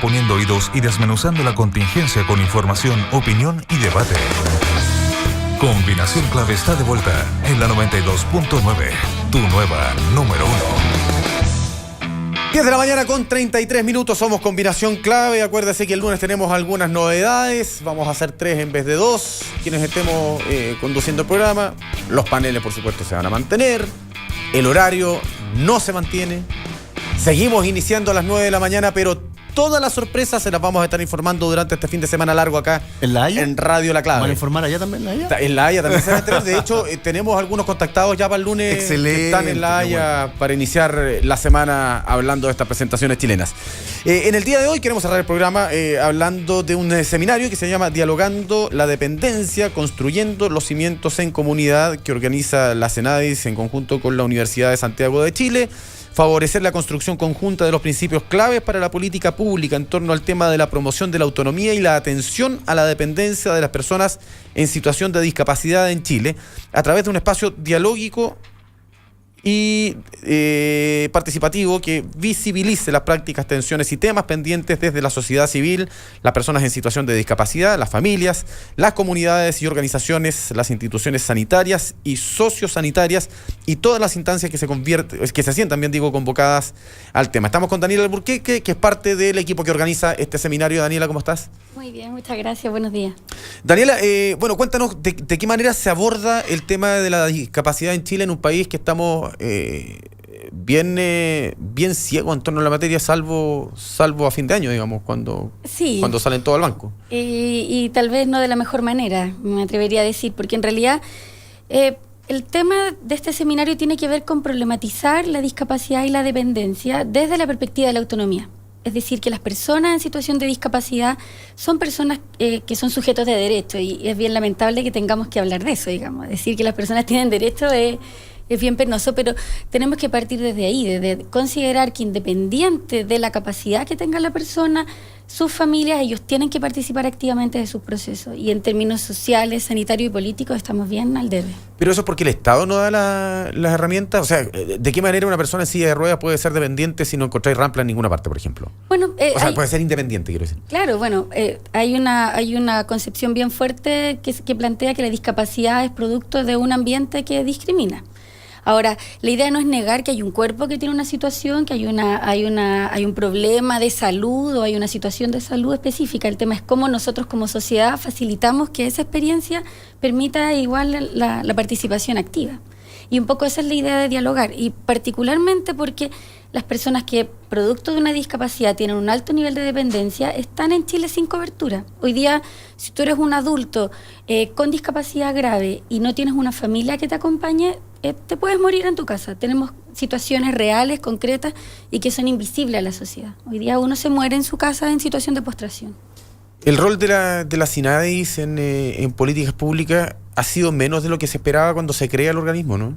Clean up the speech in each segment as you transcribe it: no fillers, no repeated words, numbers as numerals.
Poniendo oídos y desmenuzando la contingencia con información, opinión y debate. Combinación Clave está de vuelta en la 92.9, tu nueva número 1. 10 de la mañana con 33 minutos, somos Combinación Clave. Acuérdese que el lunes tenemos algunas novedades. Vamos a hacer 3 en vez de 2. Quienes estemos conduciendo el programa. Los paneles, por supuesto, se van a mantener. El horario no se mantiene. Seguimos iniciando a las 9 de la mañana, pero todas las sorpresas se las vamos a estar informando durante este fin de semana largo acá ¿En La Haya? En Radio La Clave. ¿Van a informar allá también en La Haya? En La Haya también se va a enterar. De hecho, tenemos algunos contactados ya para el lunes. Excelente, que están en La Haya para iniciar la semana hablando de estas presentaciones chilenas. En el día de hoy queremos cerrar el programa hablando de un seminario que se llama Dialogando la Dependencia, Construyendo los Cimientos en Comunidad, que organiza la CENADIS en conjunto con la Universidad de Santiago de Chile. Favorecer la construcción conjunta de los principios claves para la política pública en torno al tema de la promoción de la autonomía y la atención a la dependencia de las personas en situación de discapacidad en Chile, a través de un espacio dialógico y participativo que visibilice las prácticas, tensiones y temas pendientes desde la sociedad civil, las personas en situación de discapacidad, las familias, las comunidades y organizaciones, las instituciones sanitarias y sociosanitarias y todas las instancias que se sientan, bien digo, convocadas al tema. Estamos con Daniela Alburquerque, que es parte del equipo que organiza este seminario. Daniela, ¿cómo estás? Muy bien, muchas gracias, buenos días. Daniela, bueno, cuéntanos de qué manera se aborda el tema de la discapacidad en Chile, en un país que estamos bien ciego en torno a la materia, salvo a fin de año, digamos, cuando salen todo al banco. Y tal vez no de la mejor manera, me atrevería a decir, porque en realidad el tema de este seminario tiene que ver con problematizar la discapacidad y la dependencia desde la perspectiva de la autonomía. Es decir, que las personas en situación de discapacidad son personas que son sujetos de derecho, y es bien lamentable que tengamos que hablar de eso, digamos. Decir que las personas tienen derecho es bien penoso, pero tenemos que partir desde ahí, desde considerar que independiente de la capacidad que tenga la persona, sus familias, ellos tienen que participar activamente de sus procesos. Y en términos sociales, sanitarios y políticos estamos bien al debe. ¿Pero eso es porque el Estado no da las herramientas? O sea, ¿de qué manera una persona en silla de ruedas puede ser dependiente si no encontráis rampla en ninguna parte, por ejemplo? Bueno, puede ser independiente, quiero decir. Claro, bueno, hay una concepción bien fuerte que plantea que la discapacidad es producto de un ambiente que discrimina. Ahora, la idea no es negar que hay un cuerpo que tiene una situación, que hay un problema de salud o hay una situación de salud específica. El tema es cómo nosotros como sociedad facilitamos que esa experiencia permita igual la participación activa. Y un poco esa es la idea de dialogar, y particularmente porque las personas que, producto de una discapacidad, tienen un alto nivel de dependencia, están en Chile sin cobertura. Hoy día, si tú eres un adulto con discapacidad grave y no tienes una familia que te acompañe, te puedes morir en tu casa. Tenemos situaciones reales, concretas, y que son invisibles a la sociedad. Hoy día uno se muere en su casa en situación de postración. El rol de la CENADIS en políticas públicas ha sido menos de lo que se esperaba cuando se crea el organismo, ¿no?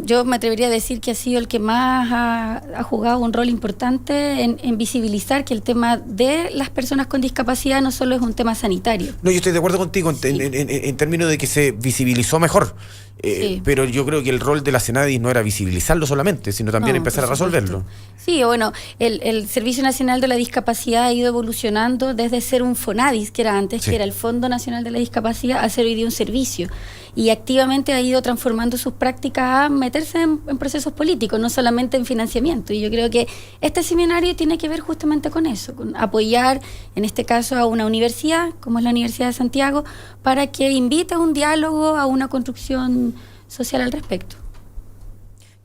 Yo me atrevería a decir que ha sido el que más ha jugado un rol importante en visibilizar que el tema de las personas con discapacidad no solo es un tema sanitario. No, yo estoy de acuerdo contigo en términos de que se visibilizó mejor, Sí. pero yo creo que el rol de la CENADIS no era visibilizarlo solamente, sino también empezar a resolverlo. Sí, bueno, el Servicio Nacional de la Discapacidad ha ido evolucionando desde ser un FONADIS, que era antes, Sí. que era el Fondo Nacional de la Discapacidad, a ser hoy día un servicio. Y activamente ha ido transformando sus prácticas a meterse en procesos políticos, no solamente en financiamiento. Y yo creo que este seminario tiene que ver justamente con eso, con apoyar, en este caso, a una universidad, como es la Universidad de Santiago, para que invite a un diálogo, a una construcción social al respecto.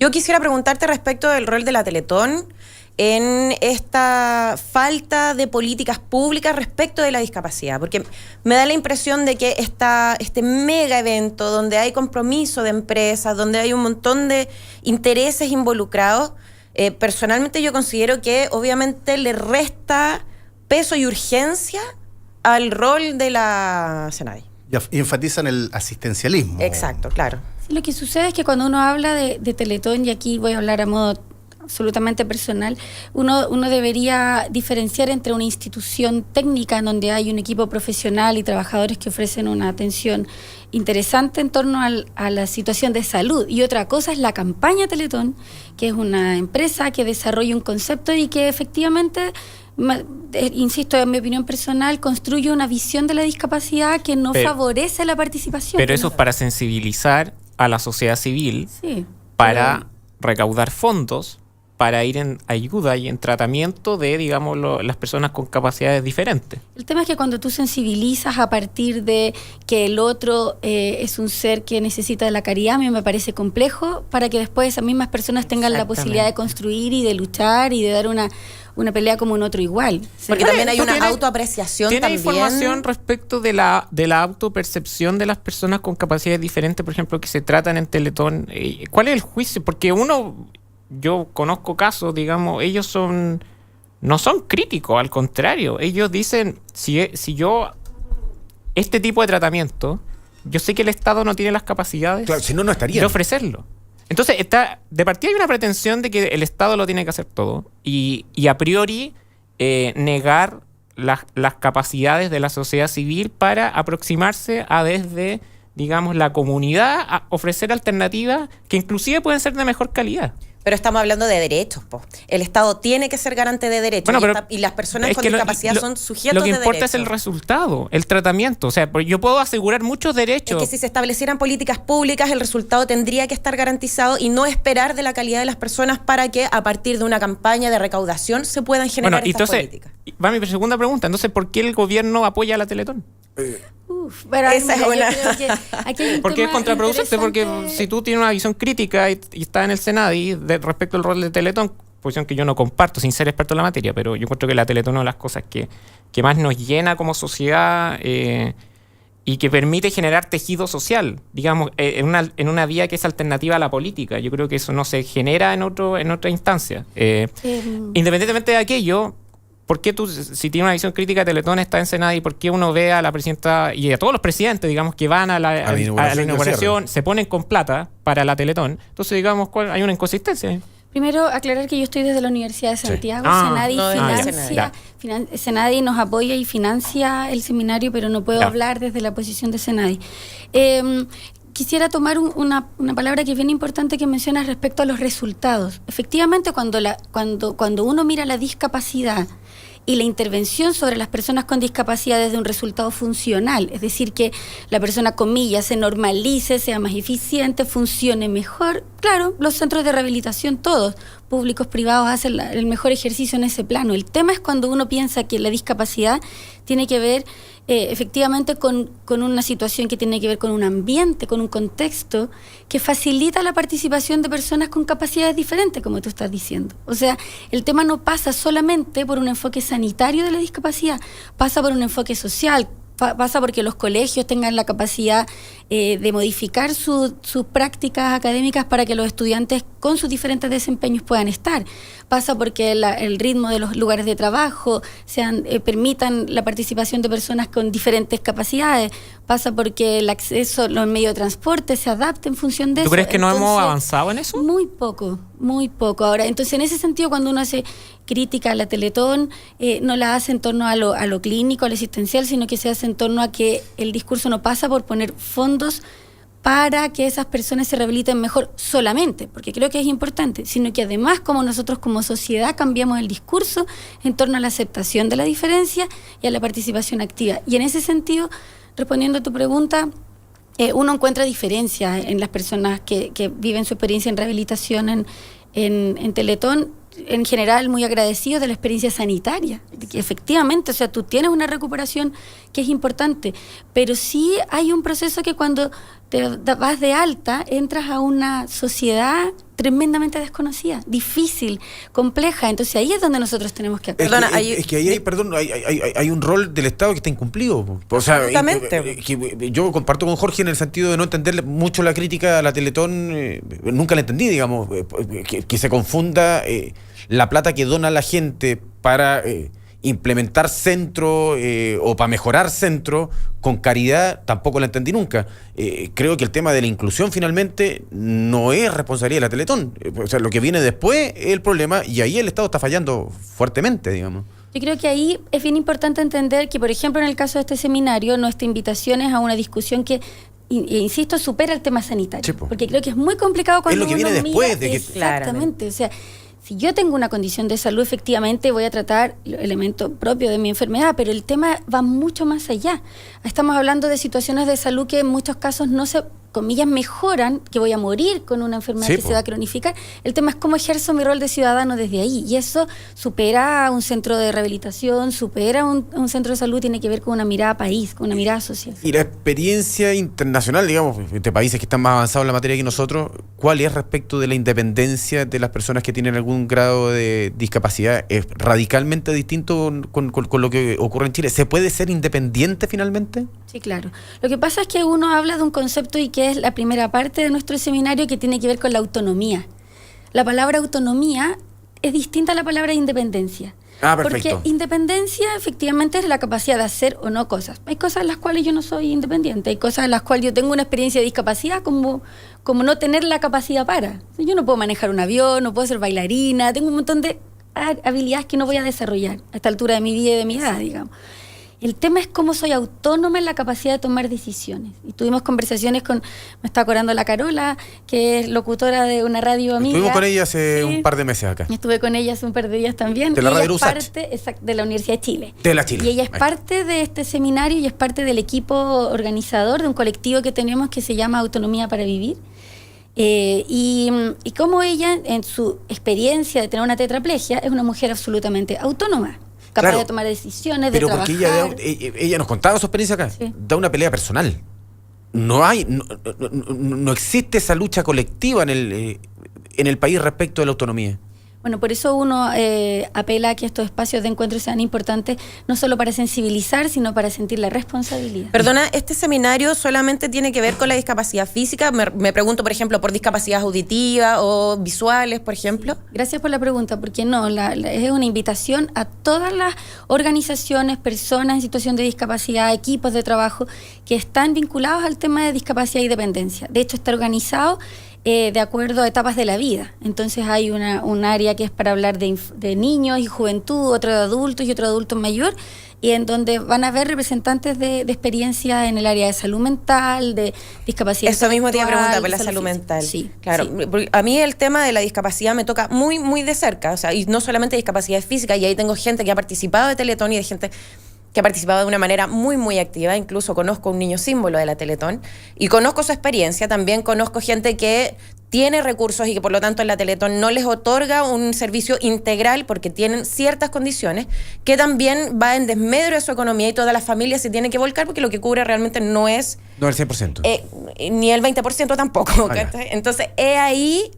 Yo quisiera preguntarte respecto del rol de la Teletón en esta falta de políticas públicas respecto de la discapacidad, porque me da la impresión de que este mega evento donde hay compromiso de empresas, donde hay un montón de intereses involucrados, personalmente yo considero que obviamente le resta peso y urgencia al rol de la CENADIS. Y enfatizan el asistencialismo. Exacto, claro. Sí, lo que sucede es que cuando uno habla de Teletón, y aquí voy a hablar a modo absolutamente personal, uno debería diferenciar entre una institución técnica en donde hay un equipo profesional y trabajadores que ofrecen una atención interesante en torno a la situación de salud, y otra cosa es la campaña Teletón, que es una empresa que desarrolla un concepto y que efectivamente insisto, en mi opinión personal, construye una visión de la discapacidad que no favorece la participación. Pero eso es para sensibilizar a la sociedad civil, sí, para recaudar fondos, para ir en ayuda y en tratamiento de, digamos, las personas con capacidades diferentes. El tema es que cuando tú sensibilizas a partir de que el otro es un ser que necesita de la caridad, a mí me parece complejo, para que después esas mismas personas tengan la posibilidad de construir y de luchar y de dar una pelea como un otro igual. Porque también hay una autoapreciación. ¿Tiene también información respecto de la autopercepción de las personas con capacidades diferentes, por ejemplo, que se tratan en Teletón? ¿Cuál es el juicio? Porque yo conozco casos, digamos, ellos no son críticos, al contrario, ellos dicen, si yo, este tipo de tratamiento, yo sé que el Estado no tiene las capacidades, claro, si no, no estaría de ofrecerlo. Entonces, de partida hay una pretensión de que el Estado lo tiene que hacer todo y a priori negar las capacidades de la sociedad civil para aproximarse a desde, digamos, la comunidad, a ofrecer alternativas que inclusive pueden ser de mejor calidad. Pero estamos hablando de derechos, po. El Estado tiene que ser garante de derechos, bueno, y las personas con discapacidad son sujetos de derechos. Lo que importa es el resultado, el tratamiento. O sea, yo puedo asegurar muchos derechos. Es que si se establecieran políticas públicas, el resultado tendría que estar garantizado y no esperar de la calidad de las personas para que a partir de una campaña de recaudación se puedan generar estas políticas. Va mi segunda pregunta. Entonces, ¿por qué el gobierno apoya a la Teletón? Pero esa es una... Porque es contraproducente, porque si tú tienes una visión crítica y estás en el Senadi respecto al rol de Teletón, posición que yo no comparto sin ser experto en la materia, pero yo encuentro que la Teletón es una de las cosas que más nos llena como sociedad y que permite generar tejido social, digamos, en una vía que es alternativa a la política. Yo creo que eso no se genera en otra instancia. Independientemente de aquello, ¿por qué tú, si tienes una visión crítica de Teletón, está en Senado, y por qué uno ve a la presidenta y a todos los presidentes, digamos, que van a la inauguración, se ponen con plata para la Teletón? Entonces, digamos, hay una inconsistencia. Primero, aclarar que yo estoy desde la Universidad de Santiago. Senadi nos apoya y financia el seminario, pero no puedo hablar desde la posición de Senadi. Quisiera tomar una palabra que es bien importante que mencionas respecto a los resultados. Efectivamente, cuando uno mira la discapacidad y la intervención sobre las personas con discapacidad desde un resultado funcional, es decir, que la persona, comillas, se normalice, sea más eficiente, funcione mejor. Claro, los centros de rehabilitación, todos, públicos, privados, hacen el mejor ejercicio en ese plano. El tema es cuando uno piensa que la discapacidad tiene que ver efectivamente con una situación que tiene que ver con un ambiente, con un contexto que facilita la participación de personas con capacidades diferentes, como tú estás diciendo. O sea, el tema no pasa solamente por un enfoque sanitario de la discapacidad, pasa por un enfoque social, pasa porque los colegios tengan la capacidad de modificar sus prácticas académicas para que los estudiantes con sus diferentes desempeños puedan estar. Pasa porque el ritmo de los lugares de trabajo permitan la participación de personas con diferentes capacidades. Pasa porque el acceso a los medios de transporte se adapte en función de eso. ¿Tú crees que no hemos avanzado en eso? Muy poco, muy poco. Ahora, entonces, en ese sentido, cuando uno hace crítica a la Teletón, no la hace en torno a lo clínico, a lo asistencial, sino que se hace en torno a que el discurso no pasa por poner fondos para que esas personas se rehabiliten mejor solamente, porque creo que es importante, sino que además como nosotros como sociedad cambiamos el discurso en torno a la aceptación de la diferencia y a la participación activa. Y en ese sentido, respondiendo a tu pregunta, uno encuentra diferencias en las personas que viven su experiencia en rehabilitación en Teletón, en general muy agradecidos de la experiencia sanitaria, de que efectivamente, o sea, tú tienes una recuperación que es importante, pero sí hay un proceso que cuando te vas de alta, entras a una sociedad tremendamente desconocida, difícil, compleja. Entonces ahí es donde nosotros tenemos que actuar. Hay un rol del Estado que está incumplido. O sea, yo comparto con Jorge en el sentido de no entender mucho la crítica a la Teletón, nunca la entendí, digamos, que se confunda la plata que dona la gente para implementar centro o para mejorar centro con caridad, tampoco la entendí nunca. Creo que el tema de la inclusión finalmente no es responsabilidad de la Teletón. O sea, lo que viene después es el problema y ahí el Estado está fallando fuertemente, digamos. Yo creo que ahí es bien importante entender que, por ejemplo, en el caso de este seminario, nuestra invitación es a una discusión que, insisto, supera el tema sanitario. Sí, porque creo que es muy complicado cuando es lo que viene después mira, exactamente, o sea, Si yo tengo una condición de salud, efectivamente voy a tratar los elementos propios de mi enfermedad, pero el tema va mucho más allá. Estamos hablando de situaciones de salud que en muchos casos no se, comillas, mejoran, que voy a morir con una enfermedad que se va a cronificar. El tema es cómo ejerzo mi rol de ciudadano desde ahí. Y eso supera un centro de rehabilitación, supera un centro de salud, tiene que ver con una mirada país, con una mirada social. Y la experiencia internacional, digamos, de países que están más avanzados en la materia que nosotros, ¿cuál es respecto de la independencia de las personas que tienen algún grado de discapacidad? ¿Es radicalmente distinto con lo que ocurre en Chile? ¿Se puede ser independiente finalmente? Sí, claro. Lo que pasa es que uno habla de un concepto y que es la primera parte de nuestro seminario que tiene que ver con la autonomía. La palabra autonomía es distinta a la palabra independencia. Ah, perfecto. Porque independencia efectivamente es la capacidad de hacer o no cosas. Hay cosas en las cuales yo no soy independiente, hay cosas en las cuales yo tengo una experiencia de discapacidad como no tener la capacidad para. Yo no puedo manejar un avión, no puedo ser bailarina, tengo un montón de habilidades que no voy a desarrollar a esta altura de mi vida y de mi edad, digamos. El tema es cómo soy autónoma en la capacidad de tomar decisiones. Y tuvimos conversaciones con, me está acordando la Carola, que es locutora de una radio amiga. Estuvimos con ella hace un par de meses acá. Estuve con ella hace un par de días también. De la radio Ella es parte de la Universidad de Chile. De la Chile. Y ella es parte de este seminario y es parte del equipo organizador de un colectivo que tenemos que se llama Autonomía para Vivir. Y como ella, en su experiencia de tener una tetraplegia, es una mujer absolutamente autónoma. Capaz de tomar decisiones, de trabajar. Pero porque ella nos contaba su experiencia acá, da una pelea personal. No existe esa lucha colectiva en el país respecto de la autonomía. Bueno, por eso uno apela a que estos espacios de encuentro sean importantes, no solo para sensibilizar, sino para sentir la responsabilidad. Perdona, ¿este seminario solamente tiene que ver con la discapacidad física? Me pregunto, por ejemplo, por discapacidad auditiva o visuales, por ejemplo. Sí. Gracias por la pregunta, porque no, es una invitación a todas las organizaciones, personas en situación de discapacidad, equipos de trabajo, que están vinculados al tema de discapacidad y dependencia. De hecho, está organizado de acuerdo a etapas de la vida. Entonces hay un área que es para hablar de niños y juventud, otro de adultos y otro de adultos mayor, y en donde van a haber representantes de experiencia en el área de salud mental, de discapacidad. Eso mismo te iba a preguntar por la salud mental. Sí, claro. Sí. A mí el tema de la discapacidad me toca muy, muy de cerca, o sea, y no solamente discapacidad física, y ahí tengo gente que ha participado de Teletón y de gente que ha participado de una manera muy, muy activa. Incluso conozco un niño símbolo de la Teletón y conozco su experiencia. También conozco gente que tiene recursos y que por lo tanto en la Teletón no les otorga un servicio integral porque tienen ciertas condiciones que también va en desmedro de su economía y toda la familia se tiene que volcar porque lo que cubre realmente no es... No el 100%. Ni el 20% tampoco. Entonces, es ahí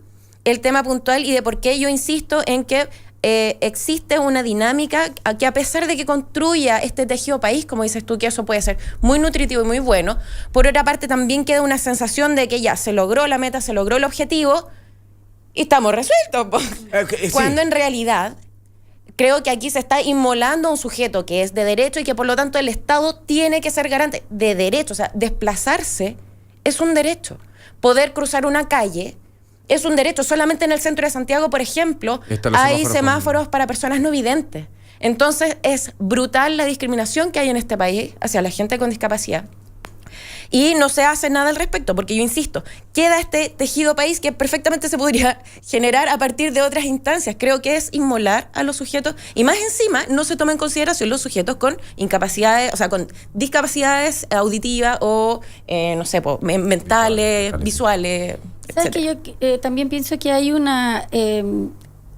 el tema puntual y de por qué yo insisto en que existe una dinámica que a pesar de que construya este tejido país, como dices tú, que eso puede ser muy nutritivo y muy bueno, por otra parte también queda una sensación de que ya se logró la meta, se logró el objetivo y estamos resueltos. Cuando en realidad creo que aquí se está inmolando a un sujeto que es de derecho y que por lo tanto el Estado tiene que ser garante de derecho. O sea, desplazarse es un derecho. Poder cruzar una calle es un derecho. Solamente en el centro de Santiago, por ejemplo, hay semáforos para personas no videntes. Entonces es brutal la discriminación que hay en este país hacia la gente con discapacidad. Y no se hace nada al respecto, porque yo insisto, queda este tejido país que perfectamente se podría generar a partir de otras instancias. Creo que es inmolar a los sujetos, y más encima no se toma en consideración los sujetos con incapacidades, o sea, con discapacidades auditivas o, no sé, mentales, visuales, ¿sabes que yo también pienso que hay una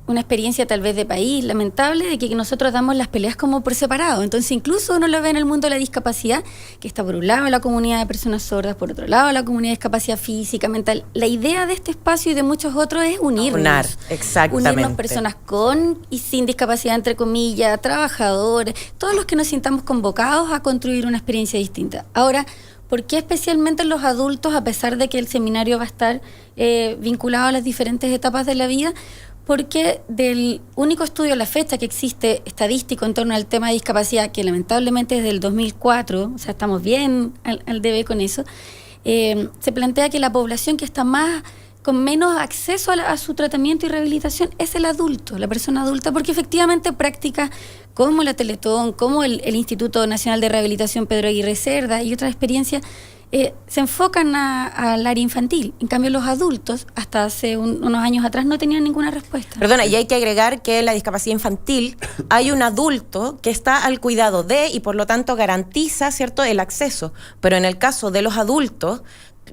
experiencia tal vez de país lamentable de que nosotros damos las peleas como por separado? Entonces incluso uno lo ve en el mundo de la discapacidad, que está por un lado la comunidad de personas sordas, por otro lado la comunidad de discapacidad física, mental. La idea de este espacio y de muchos otros es unirnos. Exactamente. Unirnos personas con y sin discapacidad, entre comillas, trabajadores, todos los que nos sintamos convocados a construir una experiencia distinta. Ahora, ¿por qué especialmente los adultos, a pesar de que el seminario va a estar vinculado a las diferentes etapas de la vida? Porque del único estudio a la fecha que existe estadístico en torno al tema de discapacidad, que lamentablemente es del 2004, o sea, estamos bien al debe con eso, se plantea que la población que está con menos acceso a su tratamiento y rehabilitación es el adulto, la persona adulta, porque efectivamente prácticas como la Teletón, como el Instituto Nacional de Rehabilitación Pedro Aguirre Cerda y otras experiencias se enfocan al área infantil. En cambio, los adultos, hasta hace unos años atrás, no tenían ninguna respuesta. Perdona, y hay que agregar que en la discapacidad infantil hay un adulto que está al cuidado de y por lo tanto garantiza, ¿cierto?, el acceso. Pero en el caso de los adultos,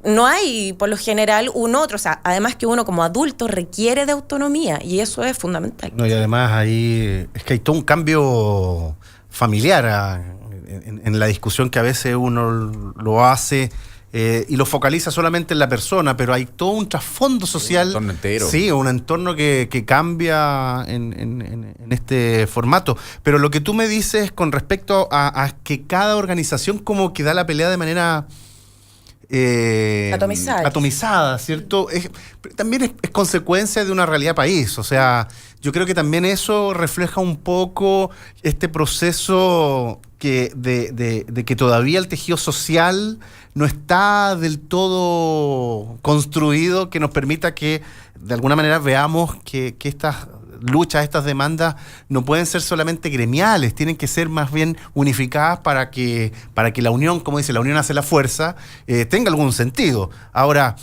no hay, por lo general, un otro. O sea, además que uno como adulto requiere de autonomía y eso es fundamental. No, y además ahí es que hay todo un cambio familiar en la discusión que a veces uno lo hace y lo focaliza solamente en la persona, pero hay todo un trasfondo social. Un entorno entero. Sí, un entorno que cambia en este formato. Pero lo que tú me dices con respecto a que cada organización como que da la pelea de manera atomizada, ¿cierto? También es consecuencia de una realidad país. O sea, yo creo que también eso refleja un poco este proceso de que todavía el tejido social no está del todo construido, que nos permita que de alguna manera veamos que estas luchas, estas demandas no pueden ser solamente gremiales, tienen que ser más bien unificadas para que la unión, como dice, la unión hace la fuerza, tenga algún sentido. Ahora,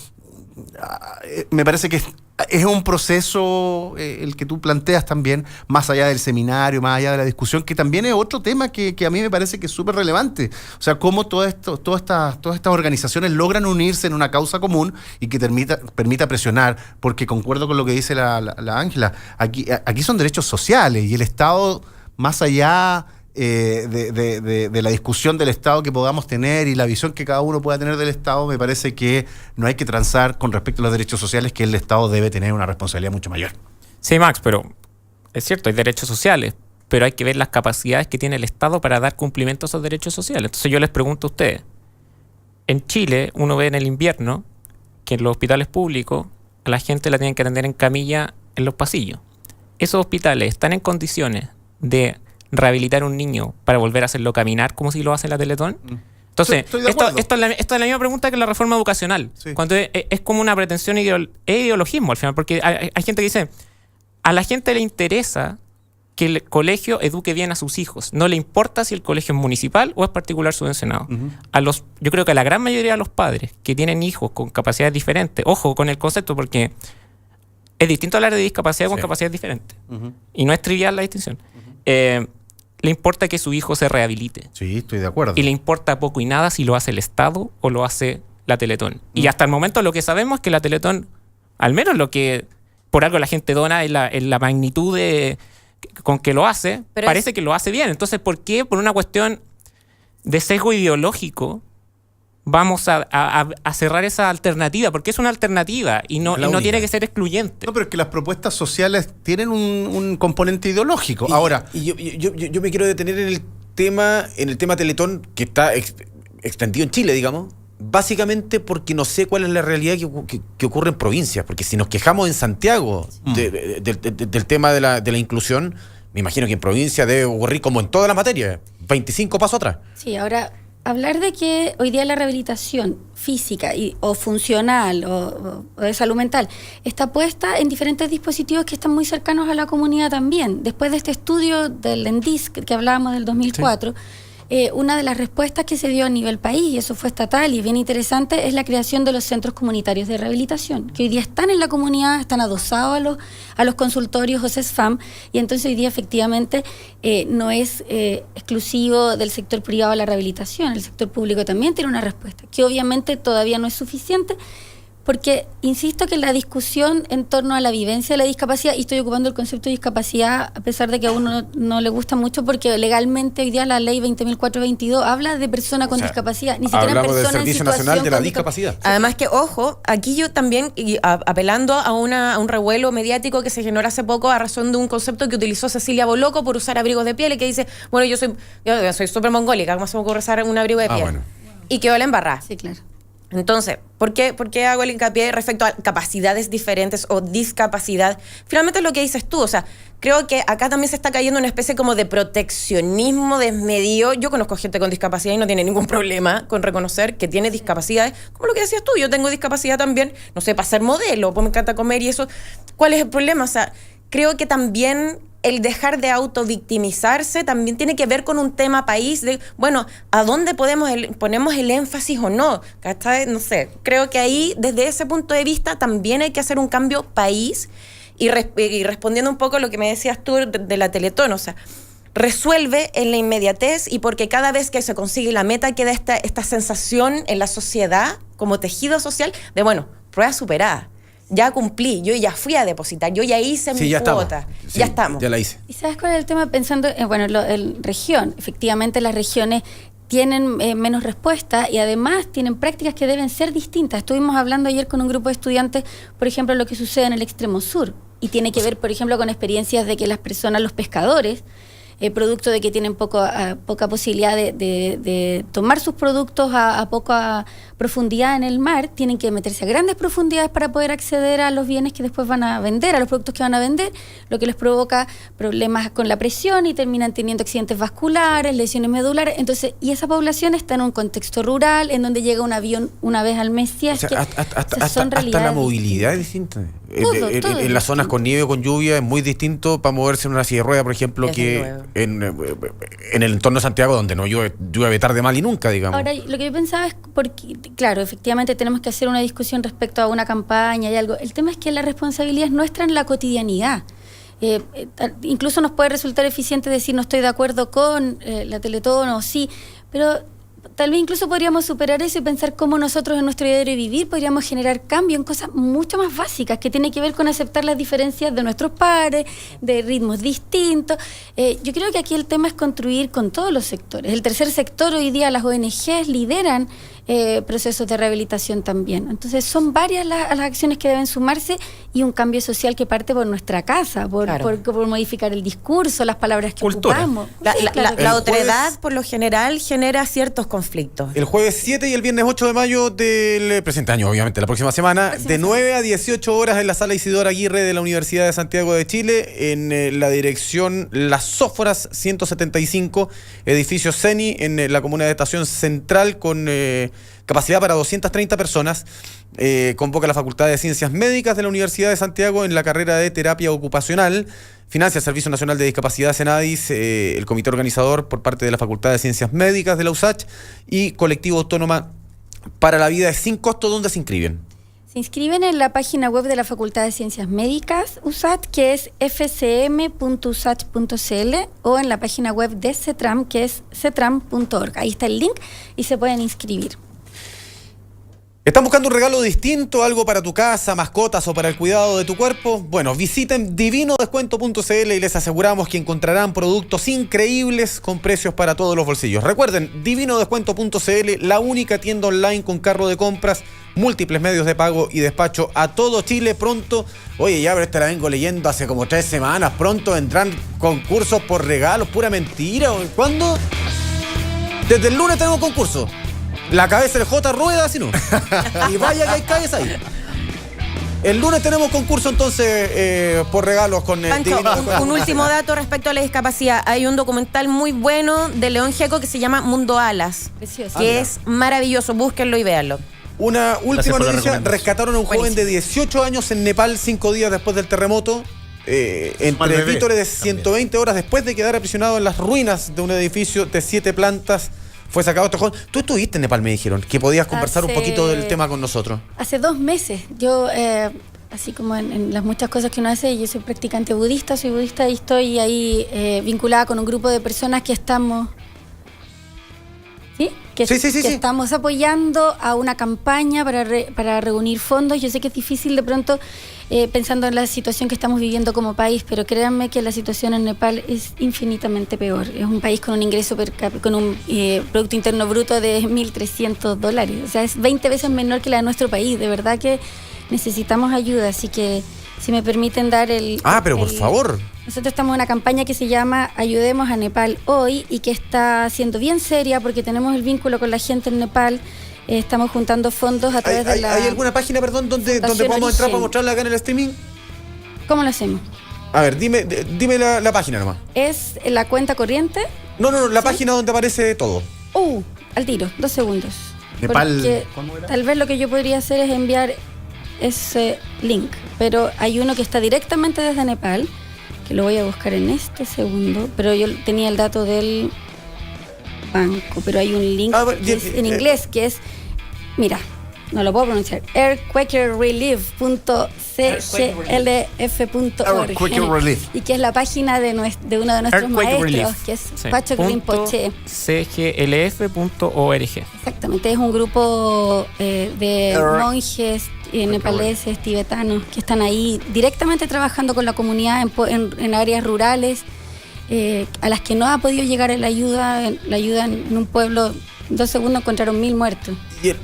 me parece que es un proceso el que tú planteas también, más allá del seminario, más allá de la discusión, que también es otro tema que a mí me parece que es súper relevante. O sea, cómo todas estas organizaciones logran unirse en una causa común y que permita presionar, porque concuerdo con lo que dice la Ángela, aquí son derechos sociales y el Estado, más allá de la discusión del Estado que podamos tener y la visión que cada uno pueda tener del Estado, me parece que no hay que transar con respecto a los derechos sociales, que el Estado debe tener una responsabilidad mucho mayor. Sí, Max, pero es cierto, hay derechos sociales, pero hay que ver las capacidades que tiene el Estado para dar cumplimiento a esos derechos sociales. Entonces yo les pregunto a ustedes, en Chile uno ve en el invierno que en los hospitales públicos a la gente la tienen que atender en camilla en los pasillos. Esos hospitales están en condiciones de rehabilitar a un niño para volver a hacerlo caminar como si lo hace la Teletón. Entonces, esto es la misma pregunta que la reforma educacional. Sí. Cuando es como una pretensión ideologismo al final, porque hay gente que dice, a la gente le interesa que el colegio eduque bien a sus hijos. No le importa si el colegio es municipal o es particular subvencionado. Yo creo que a la gran mayoría de los padres que tienen hijos con capacidades diferentes, ojo con el concepto, porque es distinto hablar de discapacidad con capacidades diferentes. Y no es trivial la distinción. Le importa que su hijo se rehabilite. Sí, estoy de acuerdo. Y le importa poco y nada si lo hace el Estado o lo hace la Teletón. Y hasta el momento lo que sabemos es que la Teletón, al menos lo que por algo la gente dona en la magnitud con que lo hace, pero parece que lo hace bien. Entonces, ¿por qué? Por una cuestión de sesgo ideológico vamos a cerrar esa alternativa, porque es una alternativa y no tiene que ser excluyente. No, pero es que las propuestas sociales tienen un componente ideológico. Ahora, yo me quiero detener en el tema Teletón, que está extendido en Chile, digamos, básicamente porque no sé cuál es la realidad que ocurre en provincias, porque si nos quejamos en Santiago del tema de la inclusión, me imagino que en provincia debe ocurrir como en todas las materias, 25 pasos atrás. Sí, ahora hablar de que hoy día la rehabilitación física o funcional o de salud mental está puesta en diferentes dispositivos que están muy cercanos a la comunidad también. Después de este estudio del ENDIS que hablábamos del 2004, una de las respuestas que se dio a nivel país, y eso fue estatal y bien interesante, es la creación de los centros comunitarios de rehabilitación, que hoy día están en la comunidad, están adosados a los consultorios o CESFAM, y entonces hoy día efectivamente no es exclusivo del sector privado la rehabilitación, el sector público también tiene una respuesta, que obviamente todavía no es suficiente, porque insisto que la discusión en torno a la vivencia de la discapacidad, y estoy ocupando el concepto de discapacidad a pesar de que a uno no le gusta mucho, porque legalmente hoy día la ley 20.422 habla de persona con discapacidad, ni siquiera hablamos persona del Servicio Nacional de la Discapacidad. Además que, ojo, aquí yo también, apelando a un revuelo mediático que se generó hace poco a razón de un concepto que utilizó Cecilia Boloco por usar abrigos de piel, y que dice, bueno, yo soy súper mongólica, ¿cómo se me ocurre usar un abrigo de piel? Bueno. Y quedó la embarrada. Sí, claro. Entonces, ¿por qué hago el hincapié respecto a capacidades diferentes o discapacidad? Finalmente es lo que dices tú, o sea, creo que acá también se está cayendo una especie como de proteccionismo desmedido. Yo conozco gente con discapacidad y no tiene ningún problema con reconocer que tiene discapacidades, como lo que decías tú, yo tengo discapacidad también, no sé, para ser modelo, pues me encanta comer y eso. ¿Cuál es el problema? O sea, creo que también el dejar de autovictimizarse también tiene que ver con un tema país de, bueno, ¿a dónde ponemos el énfasis o no? ¿Cachai? No sé, creo que ahí, desde ese punto de vista, también hay que hacer un cambio país y respondiendo un poco a lo que me decías tú de la Teletón, o sea, resuelve en la inmediatez y porque cada vez que se consigue la meta queda esta sensación en la sociedad, como tejido social, de, bueno, prueba superada. Ya cumplí, yo ya fui a depositar, yo ya hice mi cuota, ya estamos. Ya la hice. ¿Y sabes cuál es el tema? Pensando en región, efectivamente las regiones tienen menos respuesta y además tienen prácticas que deben ser distintas. Estuvimos hablando ayer con un grupo de estudiantes, por ejemplo, lo que sucede en el extremo sur y tiene que ver, por ejemplo, con experiencias de que las personas, los pescadores, producto de que tienen poca posibilidad de tomar sus productos a poca profundidad en el mar, tienen que meterse a grandes profundidades para poder acceder a los bienes que después van a vender, a los productos que van a vender, lo que les provoca problemas con la presión y terminan teniendo accidentes vasculares, lesiones medulares. Entonces, y esa población está en un contexto rural, en donde llega un avión una vez al mes. Si es que hasta la movilidad es distinta. Todo en las zonas con nieve o con lluvia es muy distinto para moverse en una silla de ruedas, por ejemplo, Desde que luego. en el entorno de Santiago, donde no llueve tarde, mal y nunca, digamos. Ahora, lo que yo pensaba es porque, claro, efectivamente tenemos que hacer una discusión respecto a una campaña y algo. El tema es que la responsabilidad es nuestra en la cotidianidad. Incluso nos puede resultar eficiente decir no estoy de acuerdo con la Teletón o sí, pero tal vez incluso podríamos superar eso y pensar cómo nosotros en nuestro diario vivir podríamos generar cambio en cosas mucho más básicas que tienen que ver con aceptar las diferencias de nuestros pares, de ritmos distintos. Yo creo que aquí el tema es construir con todos los sectores. El tercer sector hoy día, las ONGs lideran procesos de rehabilitación también. Entonces son varias las acciones que deben sumarse y un cambio social que parte por nuestra casa, por modificar el discurso, las palabras que ocupamos. La otredad, por lo general, genera ciertos conflictos. El jueves 7 y el viernes 8 de mayo del presente año, obviamente, la próxima semana, de 9 a 18 horas en la sala Isidora Aguirre de la Universidad de Santiago de Chile, en la dirección Las Sóforas 175, edificio CENI, en la comuna de Estación Central, con capacidad para 230 personas. Convoca la Facultad de Ciencias Médicas de la Universidad de Santiago en la carrera de Terapia Ocupacional. Financia el Servicio Nacional de Discapacidad Senadis, el comité organizador por parte de la Facultad de Ciencias Médicas de la USACH y Colectivo Autónoma para la Vida es sin costo. ¿Dónde se inscriben? Se inscriben en la página web de la Facultad de Ciencias Médicas USACH, que es fcm.usach.cl, o en la página web de CETRAM, que es cetram.org. Ahí está el link y se pueden inscribir. ¿Están buscando un regalo distinto, algo para tu casa, mascotas o para el cuidado de tu cuerpo? Bueno, visiten divinodescuento.cl y les aseguramos que encontrarán productos increíbles con precios para todos los bolsillos. Recuerden, divinodescuento.cl, la única tienda online con carro de compras, múltiples medios de pago y despacho a todo Chile. Pronto, oye, ya pero esta la vengo leyendo hace como 3 semanas, pronto vendrán concursos por regalos, pura mentira. ¿Cuándo? Desde el lunes tenemos concurso. La cabeza del J rueda, si no. Y vaya que hay cabeza ahí. El lunes tenemos concurso entonces por regalos con Pancho, un último dato respecto a la discapacidad. Hay un documental muy bueno de León Gieco que se llama Mundo Alas, Precioso. que es maravilloso. Búsquenlo y véanlo. Una última por la noticia. recomendación. Rescataron a un joven de 18 años en Nepal 5 días después del terremoto. Entre bebé vítores de también. 120 horas después de quedar aprisionado en las ruinas de un edificio de 7 plantas. Fue sacado este joven. Tú estuviste en Nepal, me dijeron, que podías conversar un poquito del tema con nosotros. Hace 2 meses, yo, así como en las muchas cosas que uno hace, yo soy practicante budista, soy budista y estoy ahí vinculada con un grupo de personas que estamos... ¿Sí? Que estamos apoyando a una campaña para reunir fondos. Yo sé que es difícil de pronto pensando en la situación que estamos viviendo como país, pero créanme que la situación en Nepal es infinitamente peor. Es un país con un ingreso con un Producto Interno Bruto de $1.300. O sea, es 20 veces menor que la de nuestro país. De verdad que necesitamos ayuda, así que si me permiten dar pero por favor. Nosotros estamos en una campaña que se llama Ayudemos a Nepal Hoy y que está siendo bien seria porque tenemos el vínculo con la gente en Nepal. Estamos juntando fondos a través de la... ¿Hay alguna página, perdón, donde podamos entrar para mostrarla acá en el streaming? ¿Cómo lo hacemos? A ver, dime la página nomás. Es la cuenta corriente. No, la página donde aparece todo. Al tiro, 2 segundos. Nepal, Porque ¿cómo era? tal vez lo que yo podría hacer es enviar ese link, pero hay uno que está directamente desde Nepal, que lo voy a buscar en este segundo, pero yo tenía el dato del banco, pero hay un link que es en inglés que es, mira, no lo puedo pronunciar, earthquakerrelief.cglf.org, y que es la página de uno de nuestros maestros, que es Pacho Rinpoche. cglf.org. Exactamente, es un grupo de monjes nepaleses, tibetanos, que están ahí directamente trabajando con la comunidad en áreas rurales, a las que no ha podido llegar la ayuda en un pueblo. 2 segundos encontraron 1000 muertos. Y el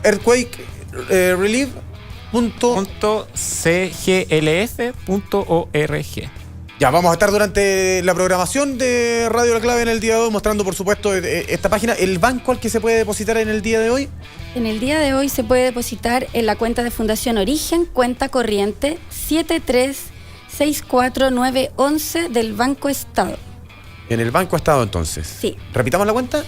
Earthquake Relief. .cglf.org. Ya, vamos a estar durante la programación de Radio La Clave en el día de hoy mostrando, por supuesto, esta página. ¿El banco al que se puede depositar en el día de hoy? En el día de hoy se puede depositar en la cuenta de Fundación Origen, cuenta corriente 7364911 del Banco Estado. En el Banco Estado, entonces. Sí. ¿Repitamos la cuenta?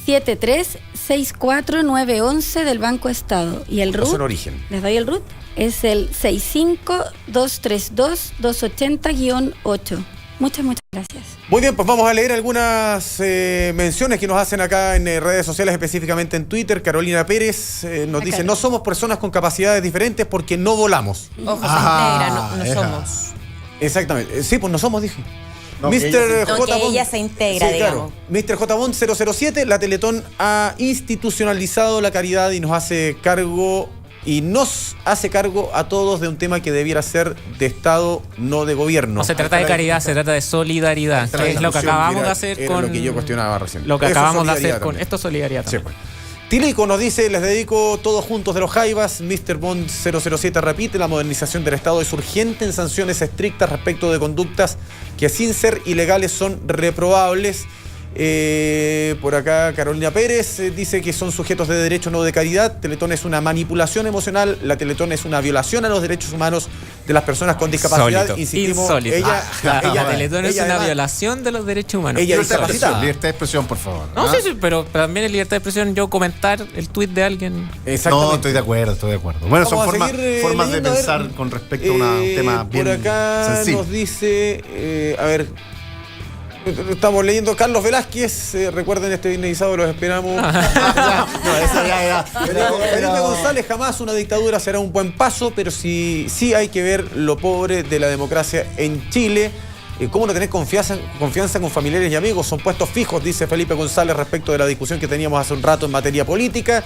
7364911 del Banco Estado. Y el RUT, Origen. les doy el RUT, es el 65232-280-8. Muchas gracias. Muy bien, pues vamos a leer algunas menciones que nos hacen acá en redes sociales, específicamente en Twitter. Carolina Pérez nos dice, no somos personas con capacidades diferentes porque no volamos. Ojo, se integra, no somos. Exactamente. Sí, pues no somos, dije. No, Mr. J. que ella se integra, sí, digamos. Claro. Mr. J. Bond 007, la Teletón ha institucionalizado la caridad y nos hace cargo a todos de un tema que debiera ser de Estado, no de gobierno. No se trata de caridad, se trata de solidaridad, que es lo que acabamos de hacer con... lo que yo cuestionaba recién. Lo que acabamos de hacer con... También. Esto es solidaridad también. Sí, pues. Tilico nos dice, les dedico todos juntos de los Jaivas. Mr. Bond 007 repite, la modernización del Estado es urgente en sanciones estrictas respecto de conductas que sin ser ilegales son reprobables. Por acá Carolina Pérez dice que son sujetos de derecho, no de caridad. Teletón es una manipulación emocional. La Teletón es una violación a los derechos humanos de las personas con discapacidad. Insólito. Ella, la Teletón es una violación de los derechos humanos. Ella libertad de expresión, por favor. No, sí, pero también es libertad de expresión yo comentar el tuit de alguien. Exactamente. No, estoy de acuerdo. Bueno, vamos son formas de leyendo, pensar con respecto a un tema bien por acá sensible. nos dice, estamos leyendo Carlos Velázquez, recuerden este Disneyizado, los esperamos. Felipe González, jamás una dictadura será un buen paso, pero sí hay que ver lo pobre de la democracia en Chile. ¿Cómo no tener confianza con familiares y amigos? Son puestos fijos, dice Felipe González respecto de la discusión que teníamos hace un rato en materia política.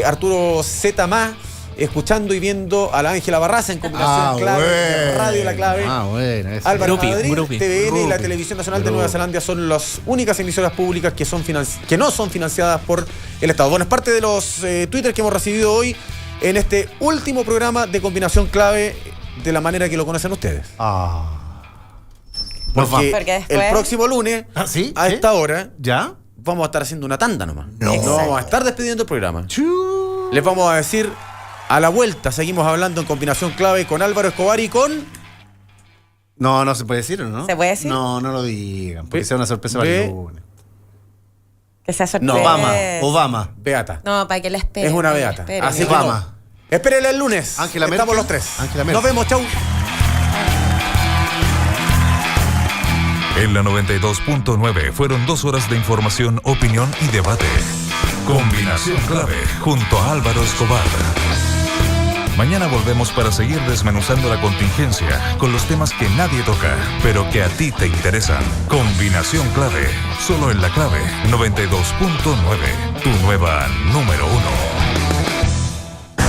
Arturo Z. Escuchando y viendo a la Ángela Barraza en combinación clave, Radio La Clave. Álvaro Madrid, TVN y la Televisión Nacional de Nueva Zelanda son las únicas emisoras públicas que no son financiadas por el Estado. Bueno, es parte de los Twitter que hemos recibido hoy en este último programa de Combinación Clave de la manera que lo conocen ustedes. Porque después, el próximo lunes, a esta hora, ¿ya? Vamos a estar haciendo una tanda nomás. No vamos a estar despidiendo el programa. Les vamos a decir... A la vuelta seguimos hablando en Combinación Clave con Álvaro Escobar y con... No se puede decir, ¿o no? ¿Se puede decir? No lo digan, porque sea una sorpresa para el lunes. Que sea sorpresa. No, Obama. Beata. No, para que la esperen. Es una beata. Así que Obama. No. Espérenla el lunes. Angela Estamos Merkel. los tres. Angela Merkel. Nos vemos, chau. En la 92.9 fueron 2 horas de información, opinión y debate. Combinación Clave junto a Álvaro Escobar. Mañana volvemos para seguir desmenuzando la contingencia con los temas que nadie toca, pero que a ti te interesan. Combinación Clave, solo en La Clave 92.9, tu nueva número 1.